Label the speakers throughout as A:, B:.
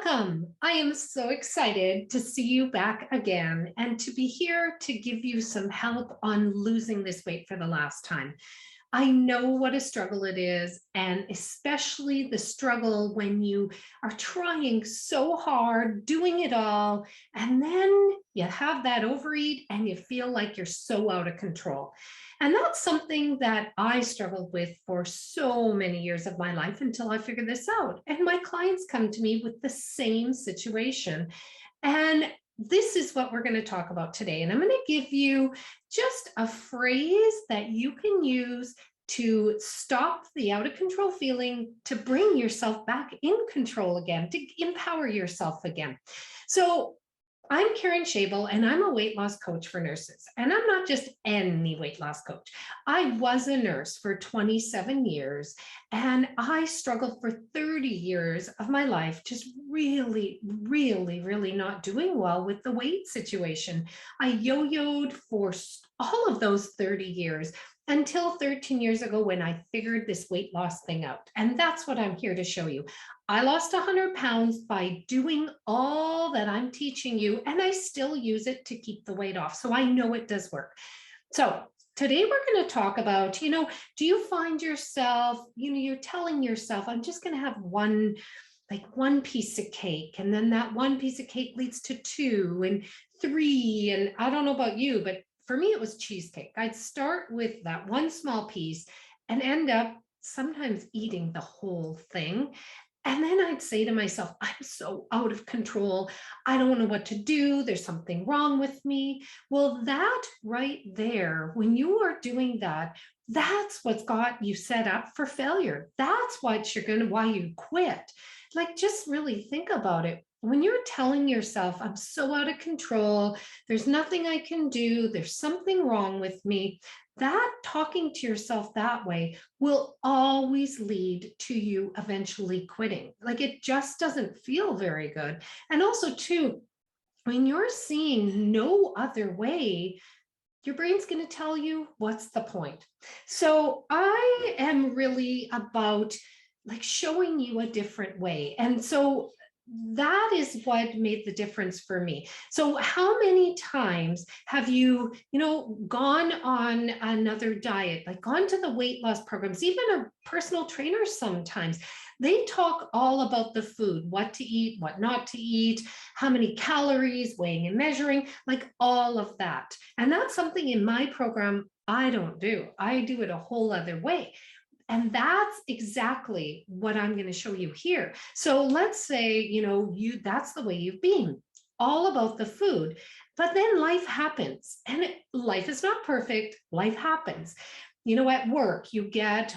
A: Welcome. I am so excited to see you back again and to be here to give you some help on losing this weight for the last time. I know what a struggle it is, and especially the struggle when you are trying so hard, doing it all, and then you have that overeat and you feel like you're so out of control. And that's something that I struggled with for so many years of my life until I figured this out. And my clients come to me with the same situation. And this is what we're going to talk about today. And I'm going to give you just a phrase that you can use to stop the out of control feeling, to bring yourself back in control again, to empower yourself again. So I'm Karen Shabel, and I'm a weight loss coach for nurses. And I'm not just any weight loss coach. I was a nurse for 27 years, and I struggled for 30 years of my life, just really not doing well with the weight situation. I yo-yoed for all of those 30 years until 13 years ago when I figured this weight loss thing out. And that's what I'm here to show you. I lost 100 pounds by doing all that I'm teaching you, and I still use it to keep the weight off. So I know it does work. So today we're going to talk about, do you find yourself, you're telling yourself, I'm just going to have one piece of cake, and then that one piece of cake leads to 2 and 3. And I don't know about you, but for me, it was cheesecake. I'd start with that one small piece and end up sometimes eating the whole thing. And then I'd say to myself, I'm so out of control. I don't know what to do. There's something wrong with me. Well, that right there, when you are doing that, that's what's got you set up for failure. That's why you quit. Just really think about it. When you're telling yourself, I'm so out of control, there's nothing I can do, there's something wrong with me, that talking to yourself that way will always lead to you eventually quitting. It just doesn't feel very good. And also too, when you're seeing no other way, your brain's going to tell you, what's the point? So I am really about showing you a different way. And so that is what made the difference for me. So how many times have you, gone on another diet, gone to the weight loss programs, even a personal trainer sometimes? They talk all about the food, what to eat, what not to eat, how many calories, weighing and measuring, all of that. And that's something in my program I don't do. I do it a whole other way. And that's exactly what I'm going to show you here. So let's say, that's the way you've been, all about the food, but then life happens, and life is not perfect. Life happens. At work, you get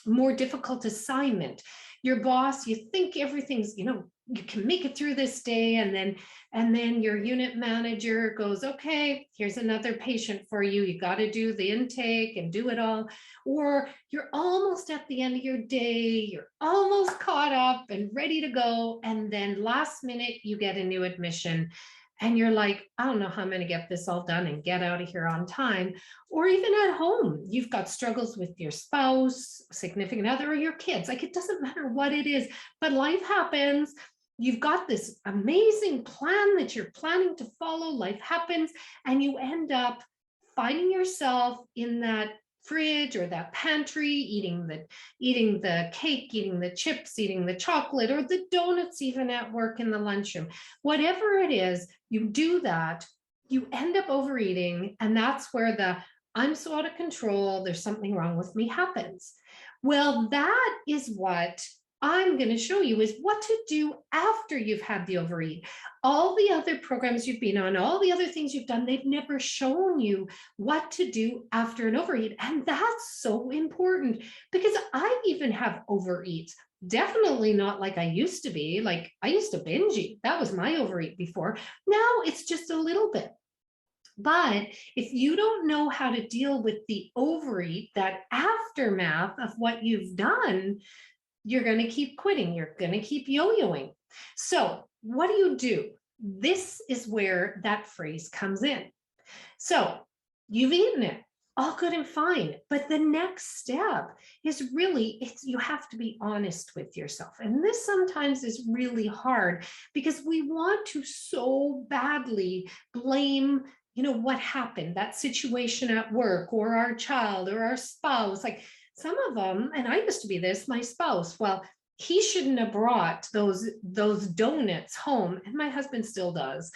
A: more difficult assignment. Your boss, you think everything's, you can make it through this day, and then your unit manager goes, okay, here's another patient for you. You got to do the intake and do it all. Or you're almost at the end of your day, you're almost caught up and ready to go, and then last minute you get a new admission. And you're like, I don't know how I'm going to get this all done and get out of here on time. Or even at home, you've got struggles with your spouse, significant other, or your kids. It doesn't matter what it is, but life happens. You've got this amazing plan that you're planning to follow. Life happens, and you end up finding yourself in that fridge or that pantry, eating the cake, eating the chips, eating the chocolate, or the donuts, even at work in the lunchroom. Whatever it is, you do that, you end up overeating, and that's where the I'm so out of control, there's something wrong with me happens. Well, that is what I'm going to show you, is what to do after you've had the overeat. All the other programs you've been on, all the other things you've done, they've never shown you what to do after an overeat. And that's so important, because I even have overeats. Definitely not like I used to be. I used to binge eat. That was my overeat before. Now it's just a little bit. But if you don't know how to deal with the overeat, that aftermath of what you've done, you're going to keep quitting. You're going to keep yo-yoing. So what do? This is where that phrase comes in. So you've eaten it. all good and fine. But the next step is really, you have to be honest with yourself. And this sometimes is really hard because we want to so badly blame, what happened, that situation at work or our child or our spouse. Like some of them, and I used to be this, my spouse, well, he shouldn't have brought those donuts home, and my husband still does.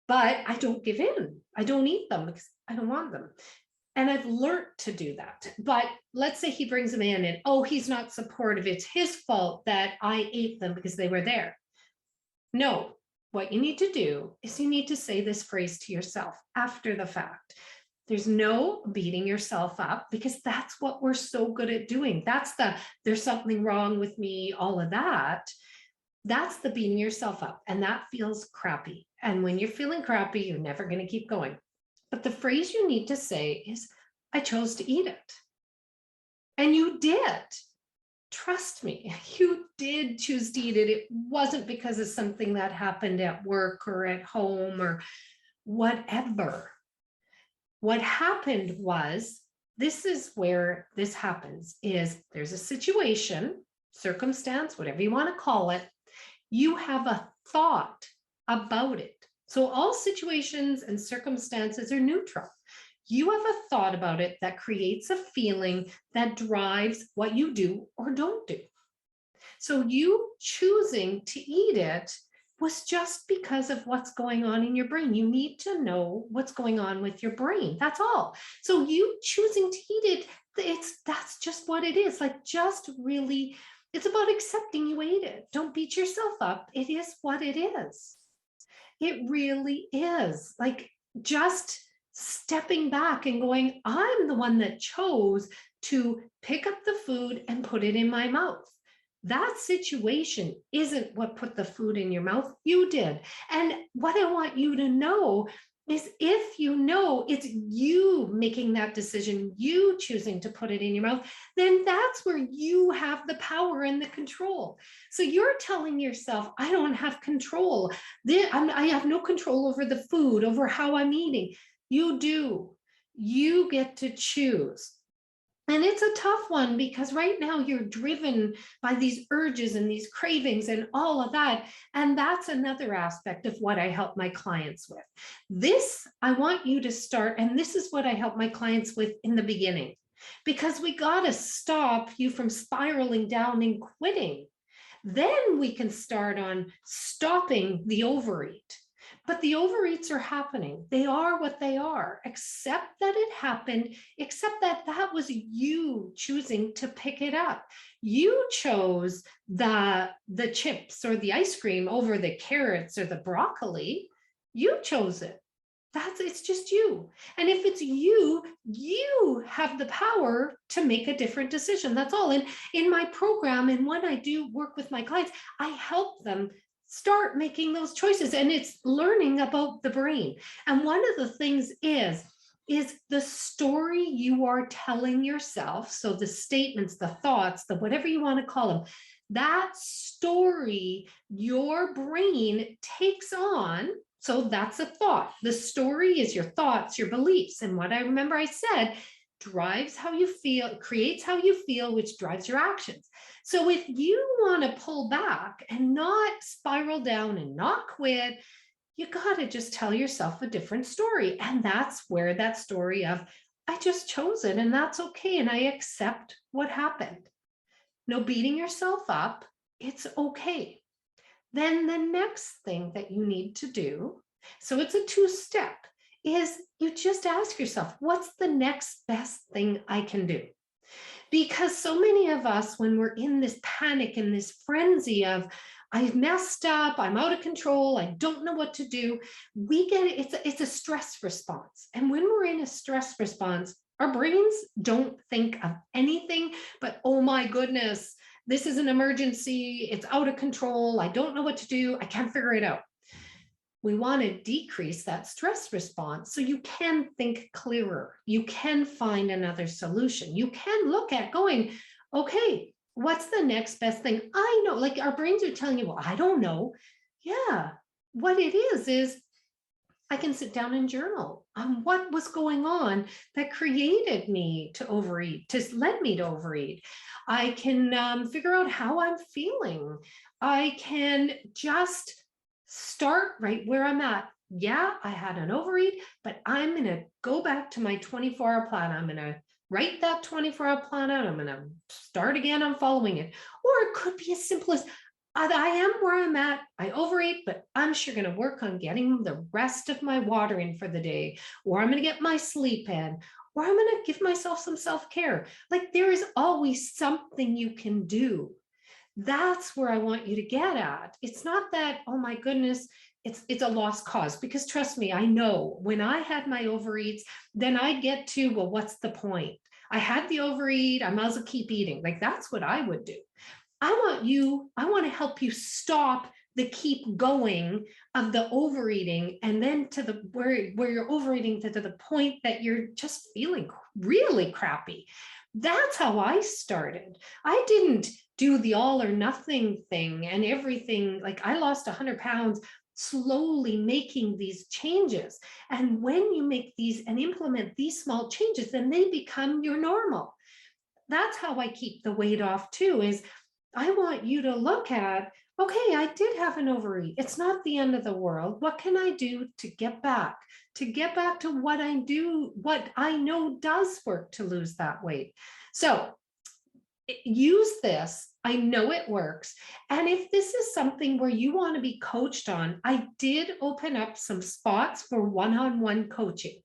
A: But I don't give in. I don't eat them because I don't want them. And I've learned to do that. But let's say he brings them in and, oh, he's not supportive. It's his fault that I ate them because they were there. No, what you need to do is you need to say this phrase to yourself after the fact. There's no beating yourself up, because that's what we're so good at doing. There's something wrong with me, all of that. That's the beating yourself up, and that feels crappy. And when you're feeling crappy, you're never going to keep going. But the phrase you need to say is, I chose to eat it. And you did. Trust me, you did choose to eat it. It wasn't because of something that happened at work or at home or whatever. What happened was, this is where this happens, is there's a situation, circumstance, whatever you want to call it. You have a thought about it. So all situations and circumstances are neutral. You have a thought about it that creates a feeling that drives what you do or don't do. So you choosing to eat it was just because of what's going on in your brain. You need to know what's going on with your brain. That's all. So you choosing to eat it, that's just what it is. Like, just really, it's about accepting you ate it. Don't beat yourself up. It is what it is. It really is. Like, just stepping back and going, I'm the one that chose to pick up the food and put it in my mouth. That situation isn't what put the food in your mouth. You did. And what I want you to know is, if you know it's you making that decision, you choosing to put it in your mouth, then that's where you have the power and the control. So you're telling yourself, I don't have control. I have no control over the food, over how I'm eating. You do. You get to choose. And it's a tough one, because right now you're driven by these urges and these cravings and all of that. And that's another aspect of what I help my clients with. This, I want you to start, and this is what I help my clients with in the beginning, because we got to stop you from spiraling down and quitting. Then we can start on stopping the overeat. But the overeats are happening. They are what they are. Accept that it happened, accept that that was you choosing to pick it up. You chose the chips or the ice cream over the carrots or the broccoli. You chose it. It's just you. And if it's you, you have the power to make a different decision. That's all. And in my program, and when I do work with my clients, I help them start making those choices. And it's learning about the brain. And one of the things is the story you are telling yourself. So the statements, the thoughts, the whatever you want to call them, that story your brain takes on. So that's a thought. The story is your thoughts, your beliefs. And what I remember I said, drives how you feel, creates how you feel, which drives your actions. So if you want to pull back and not spiral down and not quit, you got to just tell yourself a different story. And that's where that story of, I just chose it and that's okay. And I accept what happened. No beating yourself up. It's okay. Then the next thing that you need to do, so it's a two-step, is you just ask yourself, what's the next best thing I can do? Because so many of us, when we're in this panic and this frenzy of, I've messed up, I'm out of control, I don't know what to do, it's a stress response. And when we're in a stress response, our brains don't think of anything but, oh my goodness, this is an emergency, it's out of control, I don't know what to do, I can't figure it out. We want to decrease that stress response so you can think clearer. You can find another solution. You can look at going, okay, what's the next best thing? I know, like our brains are telling you, well, I don't know. Yeah, what it is I can sit down and journal on what was going on that created me to overeat, to led me to overeat. I can figure out how I'm feeling. I can just start right where I'm at. Yeah, I had an overeat, but I'm going to go back to my 24-hour plan. I'm going to write that 24-hour plan out. I'm going to start again on following it. Or it could be as simple as I am where I'm at. I overeat, but I'm sure going to work on getting the rest of my water in for the day, or I'm going to get my sleep in, or I'm going to give myself some self-care. Like there is always something you can do. That's where I want you to get at. It's not that, oh my goodness, it's a lost cause, because trust me, I know when I had my overeats, then I get to, well, what's the point? I had the overeat, I might as well keep eating. Like that's what I would do. I want to help you stop the keep going of the overeating, and then to the where you're overeating to the point that you're just feeling really crappy. That's how I started. I didn't do the all or nothing thing and everything. Like I lost 100 pounds slowly making these changes. And when you make these and implement these small changes, then they become your normal. That's how I keep the weight off too, is I want you to look at, okay, I did have an overeat. It's not the end of the world. What can I do to get back? To get back to what I do, what I know does work to lose that weight. So use this. I know it works. And if this is something where you want to be coached on, I did open up some spots for one-on-one coaching.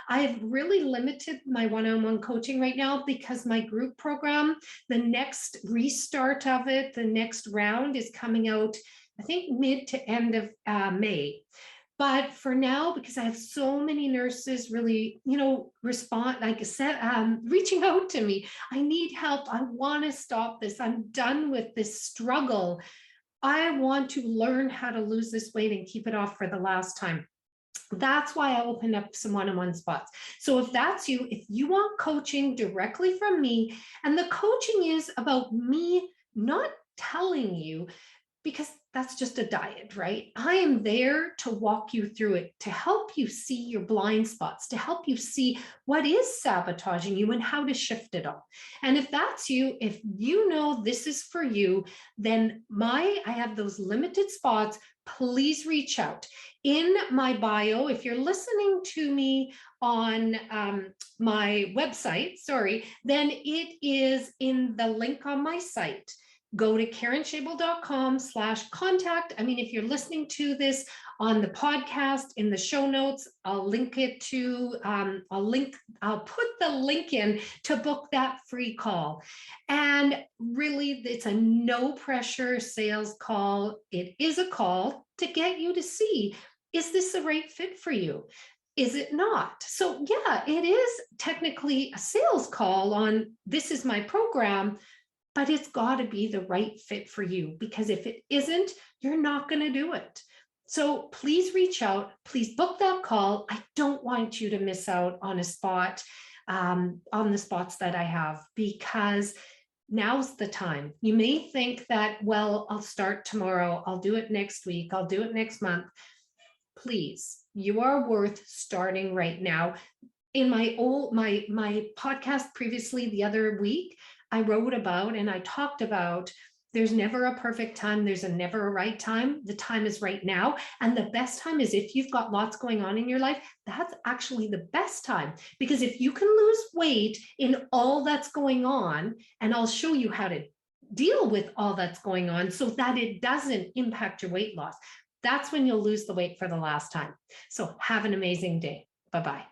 A: I've really limited my one-on-one coaching right now because my group program, the next restart of it, the next round is coming out, I think mid to end of May. But for now, because I have so many nurses really, respond, like I said, reaching out to me, I need help. I want to stop this. I'm done with this struggle. I want to learn how to lose this weight and keep it off for the last time. That's why I opened up some one-on-one spots. So if that's you, if you want coaching directly from me, and the coaching is about me not telling you, because that's just a diet, right? I am there to walk you through it, to help you see your blind spots, to help you see what is sabotaging you and how to shift it all. And if that's you, if you know this is for you, then I have those limited spots. Please reach out. In my bio, if you're listening to me on my website, then it is in the link on my site. Go to karenschabel.com/contact. I mean, if you're listening to this on the podcast, in the show notes, I'll link it to, I'll put the link in to book that free call. And really, it's a no pressure sales call. It is a call to get you to see, is this the right fit for you? Is it not? So yeah, it is technically a sales call on, this is my program, but it's got to be the right fit for you, because if it isn't, you're not going to do it. So please reach out, please book that call. I don't want you to miss out on a spot, on the spots that I have, because now's the time. You may think that, well, I'll start tomorrow, I'll do it next week, I'll do it next month. Please, you are worth starting right now. In my podcast previously the other week, I wrote about and I talked about, there's never a perfect time. There's never a right time. The time is right now. And the best time is if you've got lots going on in your life, that's actually the best time. Because if you can lose weight in all that's going on, and I'll show you how to deal with all that's going on so that it doesn't impact your weight loss, that's when you'll lose the weight for the last time. So have an amazing day. Bye-bye.